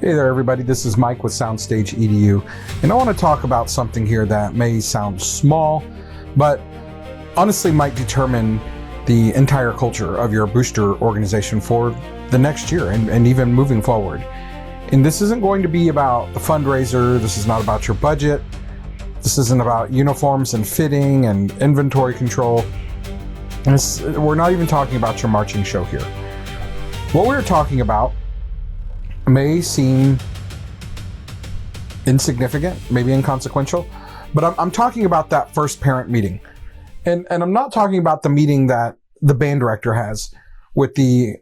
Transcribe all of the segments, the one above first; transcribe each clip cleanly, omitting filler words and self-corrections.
Hey there, everybody. This is Mike with SoundstageEDU, and I want to talk about something here that may sound small, but honestly might determine the entire culture of your booster organization for the next year and even moving forward. And this isn't going to be about the fundraiser. This is not about your budget. This isn't about uniforms and fitting and inventory control. We're not even talking about your marching show here. What we're talking about may seem insignificant, maybe inconsequential, but I'm talking about that first parent meeting. And I'm not talking about the meeting that the band director has with the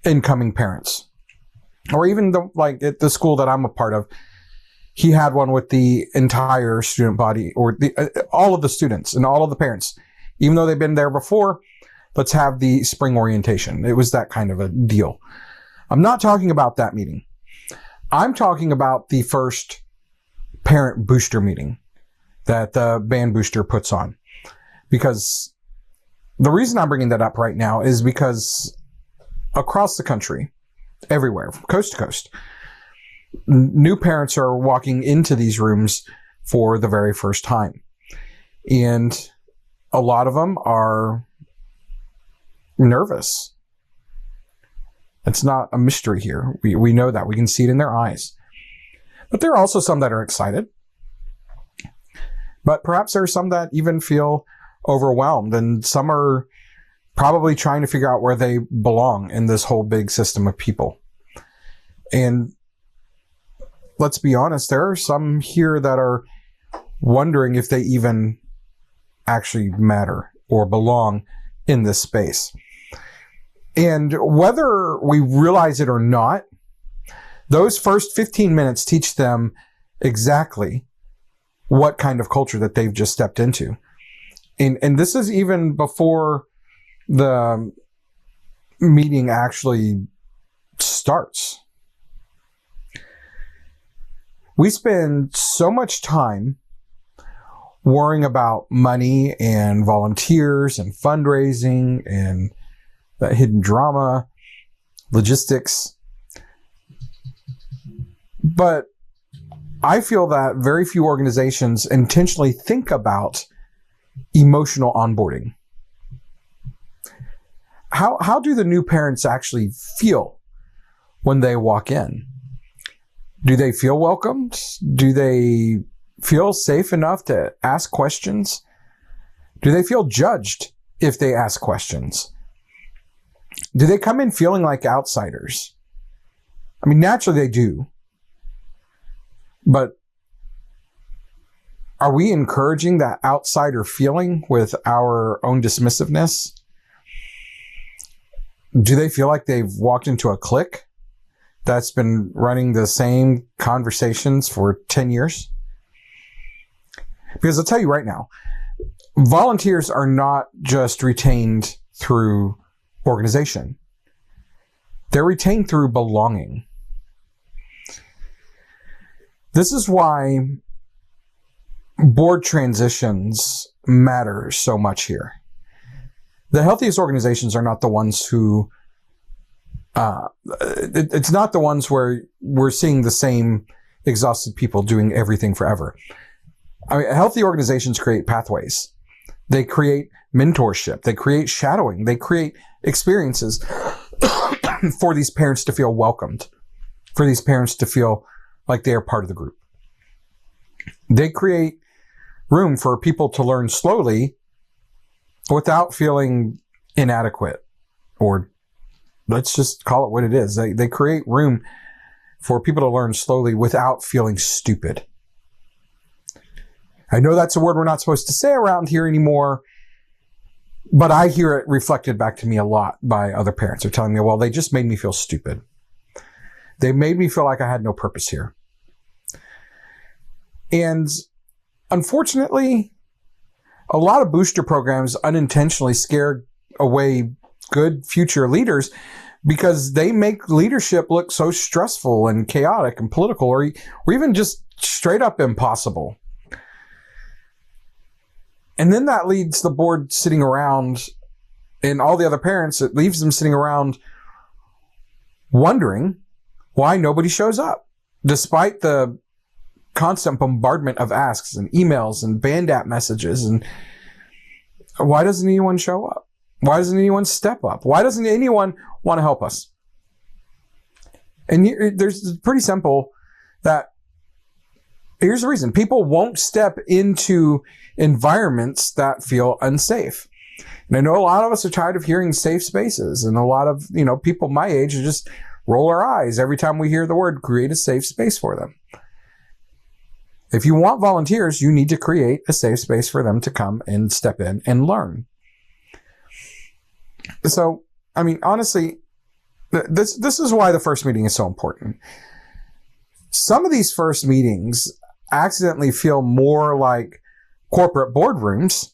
incoming parents. Or even at the school that I'm a part of, he had one with the entire student body, or all of the students and all of the parents. Even though they've been there before, let's have the spring orientation. It was that kind of a deal. I'm not talking about that meeting. I'm talking about the first parent booster meeting that the band booster puts on. Because the reason I'm bringing that up right now is because across the country, everywhere, from coast to coast, new parents are walking into these rooms for the very first time. And a lot of them are nervous. It's not a mystery here. We know that. We can see it in their eyes. But there are also some that are excited. But perhaps there are some that even feel overwhelmed, and some are probably trying to figure out where they belong in this whole big system of people. And let's be honest, there are some here that are wondering if they even actually matter or belong in this space. And whether we realize it or not, those first 15 minutes teach them exactly what kind of culture that they've just stepped into. And this is even before the meeting actually starts. We spend so much time worrying about money and volunteers and fundraising and that hidden drama, logistics. But I feel that very few organizations intentionally think about emotional onboarding. How do the new parents actually feel when they walk in? Do they feel welcomed? Do they feel safe enough to ask questions? Do they feel judged if they ask questions? Do they come in feeling like outsiders? I mean, naturally they do. But are we encouraging that outsider feeling with our own dismissiveness? Do they feel like they've walked into a clique that's been running the same conversations for 10 years? Because I'll tell you right now, volunteers are not just retained through organization. They're retained through belonging. This is why board transitions matter so much here. The healthiest organizations are not the ones who, it's not the ones where we're seeing the same exhausted people doing everything forever. I mean, healthy organizations create pathways. They create mentorship. They create shadowing. They create experiences for these parents to feel welcomed, for these parents to feel like they are part of the group. They create room for people to learn slowly without feeling inadequate, or let's just call it what it is. They create room for people to learn slowly without feeling stupid. I know that's a word we're not supposed to say around here anymore, but I hear it reflected back to me a lot by other parents. They're telling me, well, they just made me feel stupid. They made me feel like I had no purpose here. And unfortunately, a lot of booster programs unintentionally scare away good future leaders because they make leadership look so stressful and chaotic and political, or even just straight up impossible. And then that leads the board sitting around, and all the other parents, it leaves them sitting around wondering why nobody shows up. despite the constant bombardment of asks and emails and band app messages, and why doesn't anyone show up? Why doesn't anyone step up? Why doesn't anyone want to help us? And it's pretty simple that here's the reason. People won't step into environments that feel unsafe. And I know a lot of us are tired of hearing safe spaces, and a lot of, people my age just roll our eyes every time we hear the word create a safe space for them. If you want volunteers, you need to create a safe space for them to come and step in and learn. So, honestly, this is why the first meeting is so important. Some of these first meetings accidentally feel more like corporate boardrooms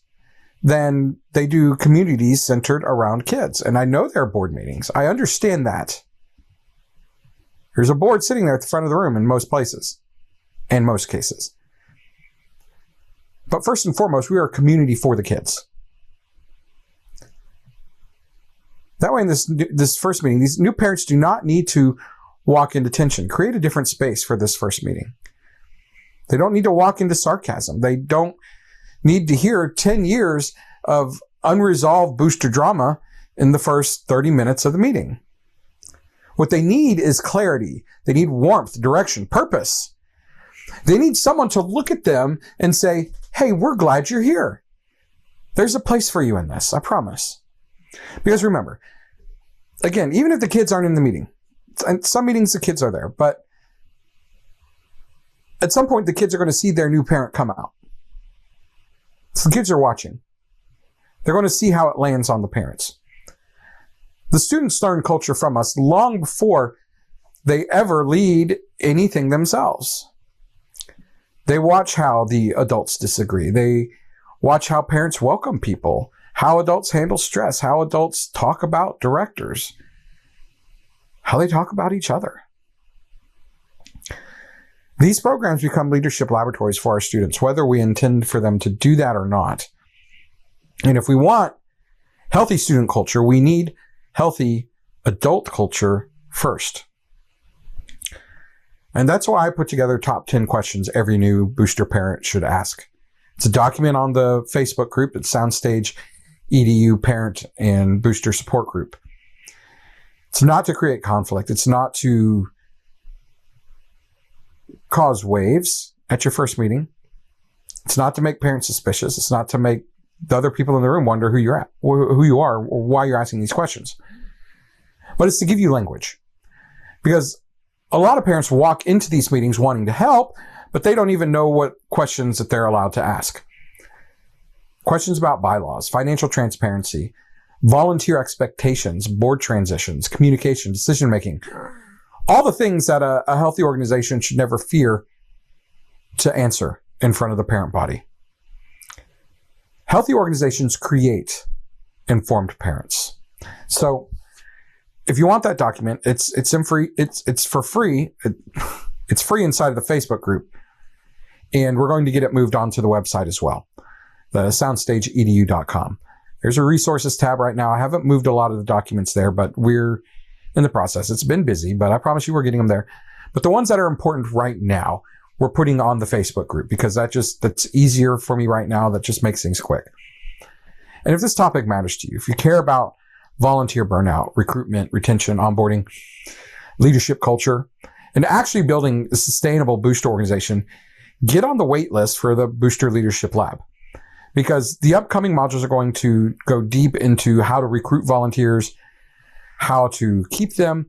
than they do communities centered around kids. And I know they're board meetings. I understand that. There's a board sitting there at the front of the room in most places, in most cases. But first and foremost, we are a community for the kids. That way, in this first meeting, these new parents do not need to walk into tension. Create a different space for this first meeting. They don't need to walk into sarcasm. They don't need to hear 10 years of unresolved booster drama in the first 30 minutes of the meeting. What they need is clarity. They need warmth, direction, purpose. They need someone to look at them and say, hey, we're glad you're here. There's a place for you in this, I promise. Because remember, again, even if the kids aren't in the meeting, and some meetings the kids are there, but at some point the kids are going to see their new parent come out. So the kids are watching. They're going to see how it lands on the parents. The students learn culture from us long before they ever lead anything themselves. They watch how the adults disagree. They watch how parents welcome people, how adults handle stress, how adults talk about directors, how they talk about each other. These programs become leadership laboratories for our students, whether we intend for them to do that or not. And if we want healthy student culture, we need healthy adult culture first. And that's why I put together top 10 questions every new booster parent should ask. It's a document on the Facebook group. It's SoundstageEDU Parent and Booster Support Group. It's not to create conflict. It's not to cause waves at your first meeting. It's not to make parents suspicious. It's not to make the other people in the room wonder who you are, or why you're asking these questions. But it's to give you language. Because a lot of parents walk into these meetings wanting to help, but they don't even know what questions that they're allowed to ask. Questions about bylaws, financial transparency, volunteer expectations, board transitions, communication, decision-making. All the things that a healthy organization should never fear to answer in front of the parent body. Healthy organizations create informed parents. So if you want that document, it's for free. It's free inside of the Facebook group. And we're going to get it moved onto the website as well, the SoundstageEDU.com. There's a resources tab right now. I haven't moved a lot of the documents there, but we're in the process. It's been busy, but I promise you we're getting them there. But the ones that are important right now, we're putting on the Facebook group because that's easier for me right now. That just makes things quick. And if this topic matters to you, if you care about volunteer burnout, recruitment, retention, onboarding, leadership culture, and actually building a sustainable booster organization, get on the wait list for the Booster Leadership Lab. Because the upcoming modules are going to go deep into how to recruit volunteers, how to keep them,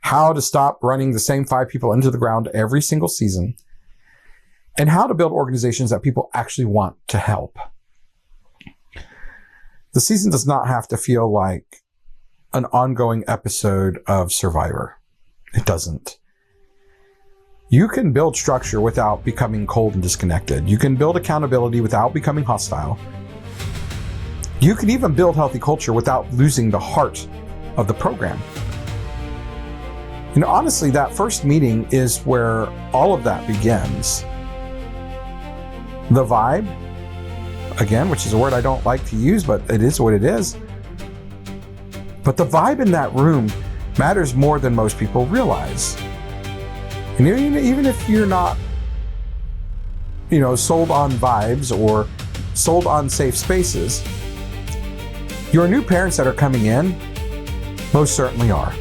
how to stop running the same 5 people into the ground every single season, and how to build organizations that people actually want to help. The season does not have to feel like an ongoing episode of Survivor. It doesn't. You can build structure without becoming cold and disconnected. You can build accountability without becoming hostile. You can even build healthy culture without losing the heart of the program. And honestly, that first meeting is where all of that begins. The vibe, again, which is a word I don't like to use, but it is what it is. But the vibe in that room matters more than most people realize. And even if you're not, sold on vibes or sold on safe spaces, your new parents that are coming in most certainly are.